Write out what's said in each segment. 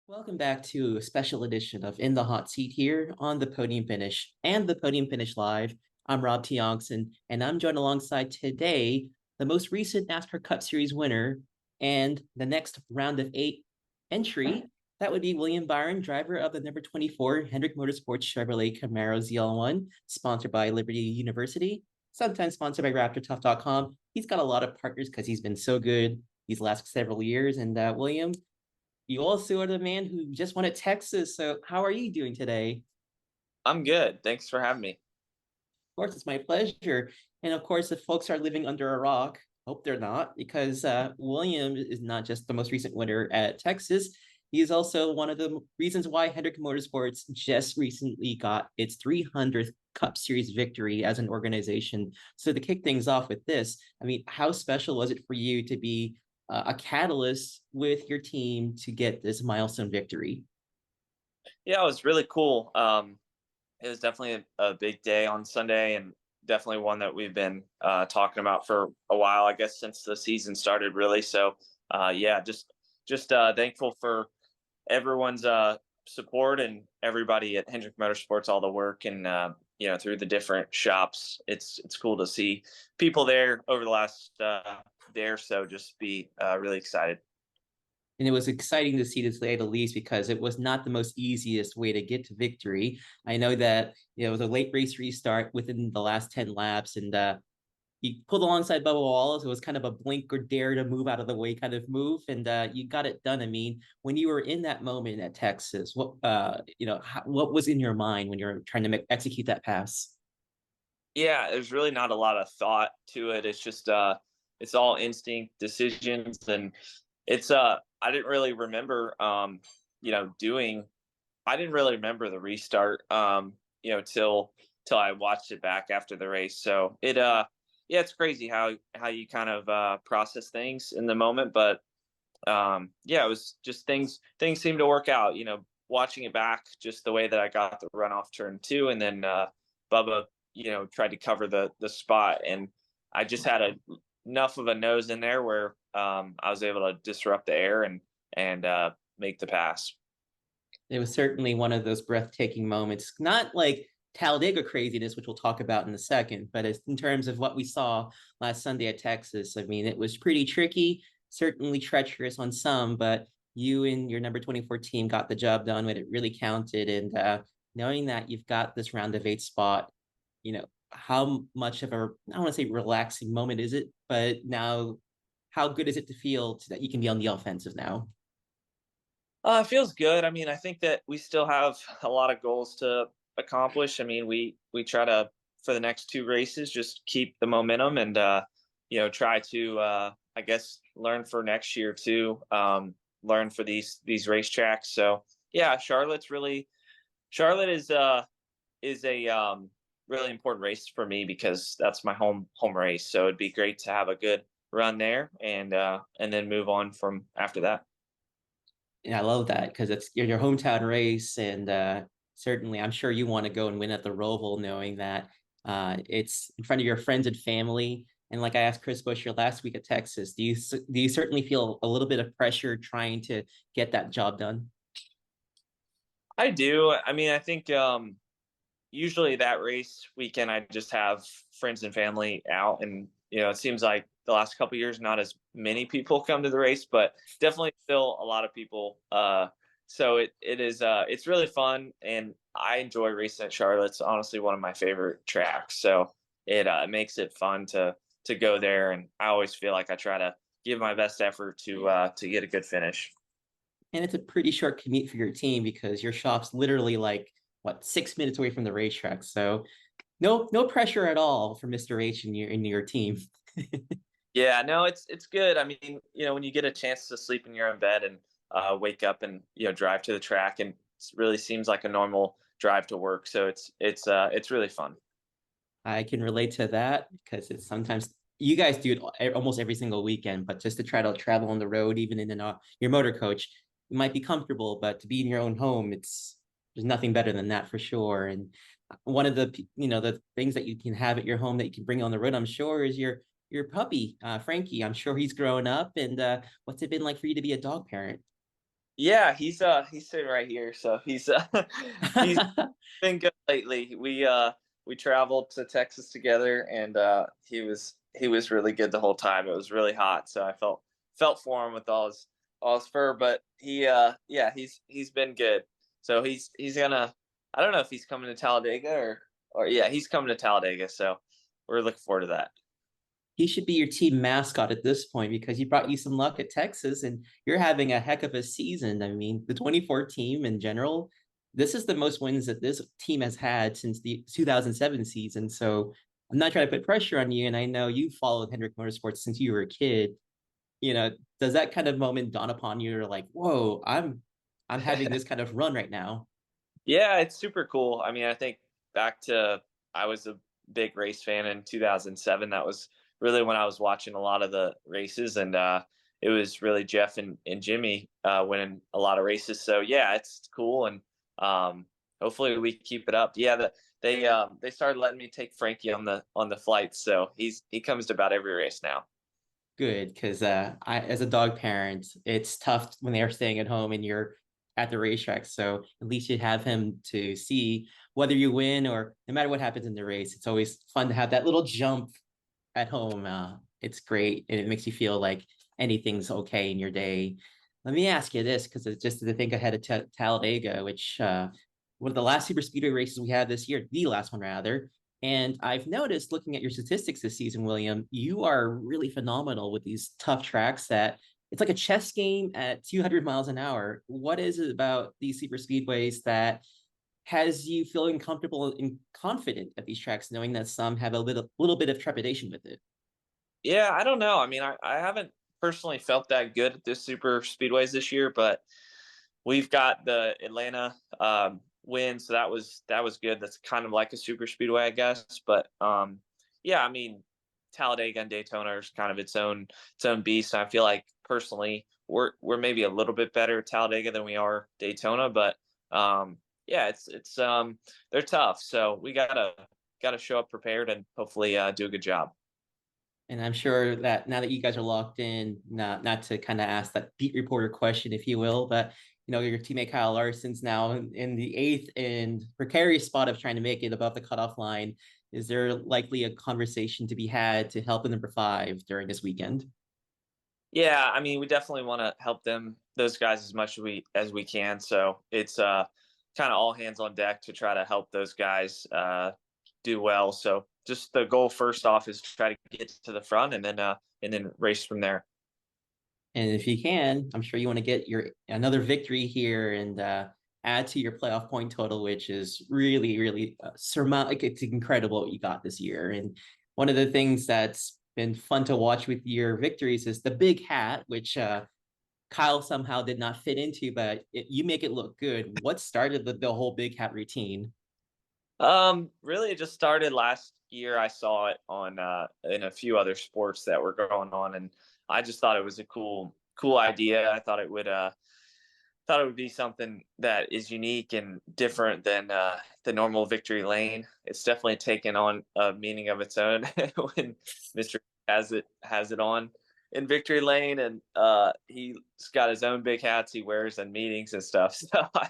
Welcome back to a special edition of In the Hot Seat here on the Podium Finish and the Podium Finish Live. I'm Rob Tiongson, and I'm joined alongside today the most recent NASCAR Cup Series winner and the next round of eight entry. That would be William Byron, driver of the number 24 Hendrick Motorsports Chevrolet Camaro ZL1, sponsored by Liberty University, sometimes sponsored by RaptorTough.com. He's got a lot of partners because he's been so good these last several years. And William, you also are the man who just won at Texas. So how are you doing today? I'm good. Thanks for having me. Of course, it's my pleasure. And of course, if folks are living under a rock, hope they're not, because William is not just the most recent winner at Texas. He is also one of the reasons why Hendrick Motorsports just recently got its 300th Cup Series victory as an organization. So to kick things off with this, I mean, how special was it for you to be a catalyst with your team to get this milestone victory? Yeah, it was really cool. It was definitely a big day on Sunday, and definitely one that we've been talking about for a while, I guess, since the season started, really. So, yeah, just thankful for everyone's support and everybody at Hendrick Motorsports, all the work and through the different shops. It's cool to see people there over the last day or so. Just be really excited. And it was exciting to see, to say the least, because it was not the most easiest way to get to victory. I know that it was a late race restart within the last 10 laps, and you pulled alongside Bubba Wallace. It was kind of a blink or dare to move out of the way kind of move, and you got it done. I mean, when you were in that moment at Texas, what was in your mind when you were trying to execute that pass? Yeah, there's really not a lot of thought to it. It's just it's all instinct decisions, and it's I didn't really remember doing I didn't really remember the restart till I watched it back after the race. So it yeah, it's crazy how you kind of process things in the moment, but yeah, it was just things seemed to work out, watching it back, just the way that I got the runoff turn two, and then Bubba, tried to cover the spot, and I just had enough of a nose in there where I was able to disrupt the air and make the pass. It was certainly one of those breathtaking moments, not like Talladega craziness, which we'll talk about in a second, but as in terms of what we saw last Sunday at Texas, I mean, it was pretty tricky, certainly treacherous on some, but you and your number 24 team got the job done when it really counted. And knowing that you've got this round of eight spot, how much of a, I don't want to say relaxing moment is it, but now how good is it to feel that you can be on the offensive now? It feels good. I mean, I think that we still have a lot of goals to accomplish. I mean, we try to, for the next two races, just keep the momentum and try to I guess learn for next year too. Learn for these racetracks. So yeah, Charlotte is a really important race for me because that's my home race. So it'd be great to have a good run there and then move on from after that. And I love that because it's your hometown race, and certainly I'm sure you want to go and win at the Roval, knowing that it's in front of your friends and family. And like I asked Chris Buescher last week at Texas, do you certainly feel a little bit of pressure trying to get that job done? I do. I mean, I think usually that race weekend I just have friends and family out, and it seems like the last couple of years not as many people come to the race, but definitely still a lot of people. So it is it's really fun, and I enjoy racing at Charlotte. It's honestly one of my favorite tracks, so it makes it fun to go there, and I always feel like I try to give my best effort to get a good finish. And it's a pretty short commute for your team because your shop's literally like what 6 minutes away from the racetrack. So no pressure at all for Mr. H and your team. Yeah, no, it's good. I mean, when you get a chance to sleep in your own bed and wake up and drive to the track, and it really seems like a normal drive to work. So it's really fun. I can relate to that because it's sometimes you guys do it almost every single weekend, but just to try to travel on the road, even in your motor coach, you might be comfortable, but to be in your own home, there's nothing better than that for sure. And one of the things that you can have at your home that you can bring on the road, I'm sure, is your puppy, Frankie. I'm sure he's growing up. And what's it been like for you to be a dog parent? Yeah, he's sitting right here, so he's been good lately. We traveled to Texas together, and he was really good the whole time. It was really hot, so I felt for him with all his fur, but yeah, he's been good. So he's gonna, I don't know if he's coming to Talladega or yeah, he's coming to Talladega, so we're looking forward to that. He should be your team mascot at this point because he brought you some luck at Texas and you're having a heck of a season. I mean, the 24 team in general, this is the most wins that this team has had since the 2007 season. So I'm not trying to put pressure on you. And I know you followed Hendrick Motorsports since you were a kid. Does that kind of moment dawn upon you? You're like, whoa, I'm having this kind of run right now. Yeah, it's super cool. I mean, I think back to, I was a big race fan in 2007. That was really when I was watching a lot of the races, and it was really Jeff and Jimmy winning a lot of races. So yeah, it's cool, and hopefully we keep it up. Yeah, they started letting me take Frankie on the flights, so he comes to about every race now. Good, because I, as a dog parent, it's tough when they're staying at home and you're at the racetrack. So at least you have him to see whether you win or no matter what happens in the race. It's always fun to have that little jump at home. It's great, and it makes you feel like anything's okay in your day. Let me ask you this, because it's just to think ahead of Talladega, which one of the last super speedway races we had this year, the last one rather. And I've noticed looking at your statistics this season, William, you are really phenomenal with these tough tracks that it's like a chess game at 200 miles an hour. What is it about these super speedways that has you feeling comfortable and confident at these tracks, knowing that some have little bit of trepidation with it? Yeah, I don't know. I mean, I haven't personally felt that good at this super speedways this year, but we've got the Atlanta win, so that was good. That's kind of like a super speedway, I guess. But yeah, I mean, Talladega and Daytona is kind of its own beast. I feel like personally, we're maybe a little bit better at Talladega than we are Daytona, but yeah, it's they're tough. So we gotta show up prepared and hopefully do a good job. And I'm sure that now that you guys are locked in, not to kind of ask that beat reporter question, if you will, but your teammate Kyle Larson's now in the eighth and precarious spot of trying to make it above the cutoff line. Is there likely a conversation to be had to help in number five during this weekend? Yeah, I mean, we definitely want to help those guys as much as we can. So it's kind of all hands on deck to try to help those guys do well. So just the goal first off is to try to get to the front and then race from there. And if you can, I'm sure you want to get your another victory here and add to your playoff point total, which is really, really surmount. Like it's incredible what you got this year. And one of the things that's been fun to watch with your victories is the big hat, which Kyle somehow did not fit into, but you make it look good. What started the whole big hat routine? Really, it just started last year. I saw it on in a few other sports that were going on, and I just thought it was a cool idea. I thought it would be something that is unique and different than the normal victory lane. It's definitely taken on a meaning of its own when Mr. has it on in victory lane, and he's got his own big hats he wears in meetings and stuff. So I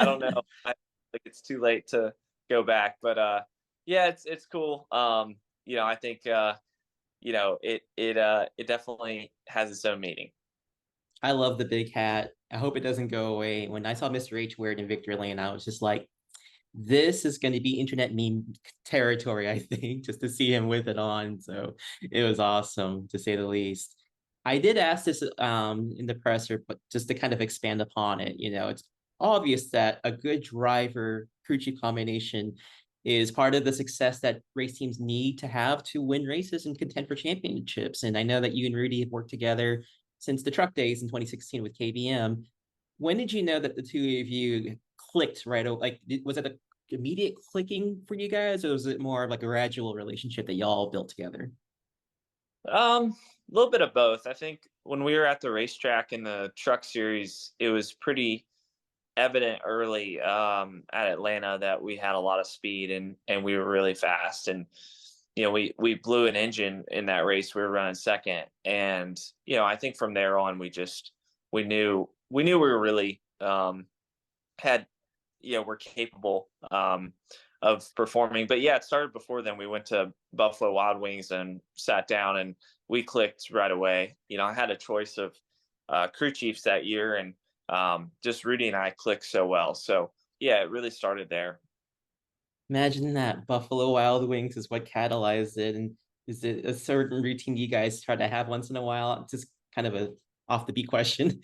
don't know. I think it's too late to go back, but yeah, it's cool. I think it definitely has its own meaning. I love the big hat. I hope it doesn't go away. When I saw Mr. H wear it in Victory Lane, I was just like, this is going to be internet meme territory, I think, just to see him with it on. So it was awesome to say the least. I did ask this in the presser, but just to kind of expand upon it, it's obvious that a good driver crew chief combination is part of the success that race teams need to have to win races and contend for championships. And I know that you and Rudy have worked together since the truck days in 2016 with KBM. When did you know that the two of you clicked right away? Like, was it a immediate clicking for you guys, or was it more of like a gradual relationship that y'all built together? A little bit of both. I think when we were at the racetrack in the truck series, it was pretty evident early at Atlanta that we had a lot of speed and we were really fast. And we blew an engine in that race. We were running second, and I think from there on we knew we knew we were really had we're capable of performing. But yeah, it started before then. We went to Buffalo Wild Wings and sat down, and we clicked right away. I had a choice of crew chiefs that year, and just Rudy and I clicked so well. So yeah, it really started there. Imagine that Buffalo Wild Wings is what catalyzed it. And is it a certain routine you guys try to have once in a while? Just kind of a off the beat question.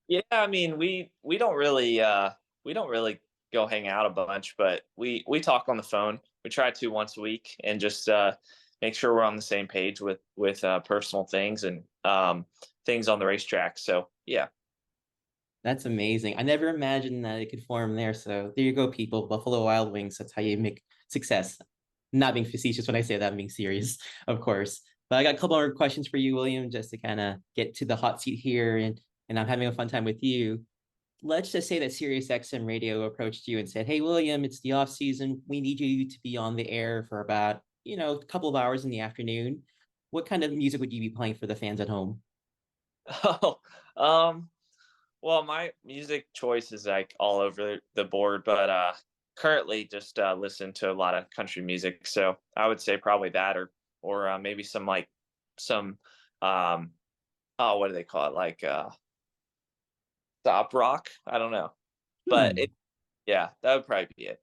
Yeah, I mean, we don't really go hang out a bunch, but we talk on the phone. We try to once a week, and just make sure we're on the same page with personal things and things on the racetrack. So yeah. That's amazing. I never imagined that it could form there. So there you go, people. Buffalo Wild Wings. That's how you make success. Not being facetious when I say that, I'm being serious, of course. But I got a couple more questions for you, William, just to kind of get to the hot seat here, and I'm having a fun time with you. Let's just say that Sirius XM Radio approached you and said, "Hey, William, it's the off season. We need you to be on the air for about, a couple of hours in the afternoon. What kind of music would you be playing for the fans at home?" Oh, um, well, my music choice is like all over the board, but currently just listen to a lot of country music. So I would say probably that, or maybe some um oh, what do they call it? Like stop rock. I don't know, but Hmm. yeah, that would probably be it.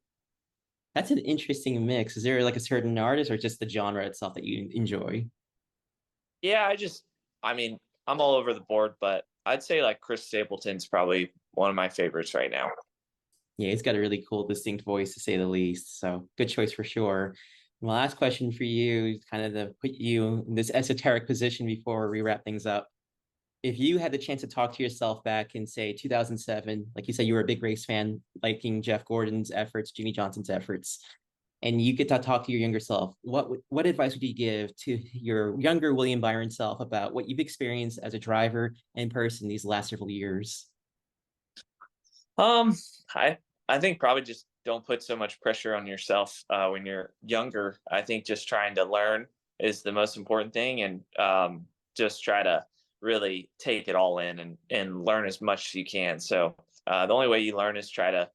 That's an interesting mix. Is there like a certain artist or just the genre itself that you enjoy? Yeah, I mean, I'm all over the board, but I'd say like Chris Stapleton's probably one of my favorites right now. Yeah, he's got a really cool, distinct voice to say the least. So good choice for sure. My last question for you is kind of to put you in this esoteric position before we wrap things up. If you had the chance to talk to yourself back in, say, 2007, like you said, you were a big race fan, liking Jeff Gordon's efforts, Jimmy Johnson's efforts, and you get to talk to your younger self, what advice would you give to your younger William Byron self about what you've experienced as a driver and person these last several years? Um, I I think probably just don't put so much pressure on yourself when you're younger. I think just trying to learn is the most important thing, and just try to really take it all in and learn as much as you can. So the only way you learn is try to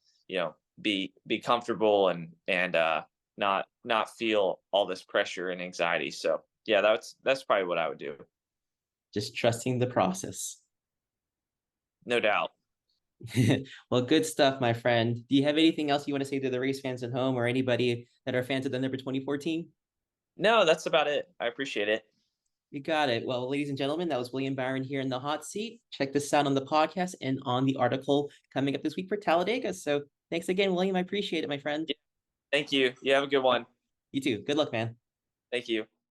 be comfortable and not feel all this pressure and anxiety. So yeah, that's probably what I would do. Just trusting the process. No doubt. Well, good stuff, my friend. Do you have anything else you want to say to the race fans at home or anybody that are fans of the number 2014? No, that's about it. I appreciate it. You got it. Well, ladies and gentlemen, that was William Byron here in the hot seat. Check this out on the podcast and on the article coming up this week for Talladega. So thanks again, William. I appreciate it, my friend. Thank you. You have a good one. You too. Good luck, man. Thank you.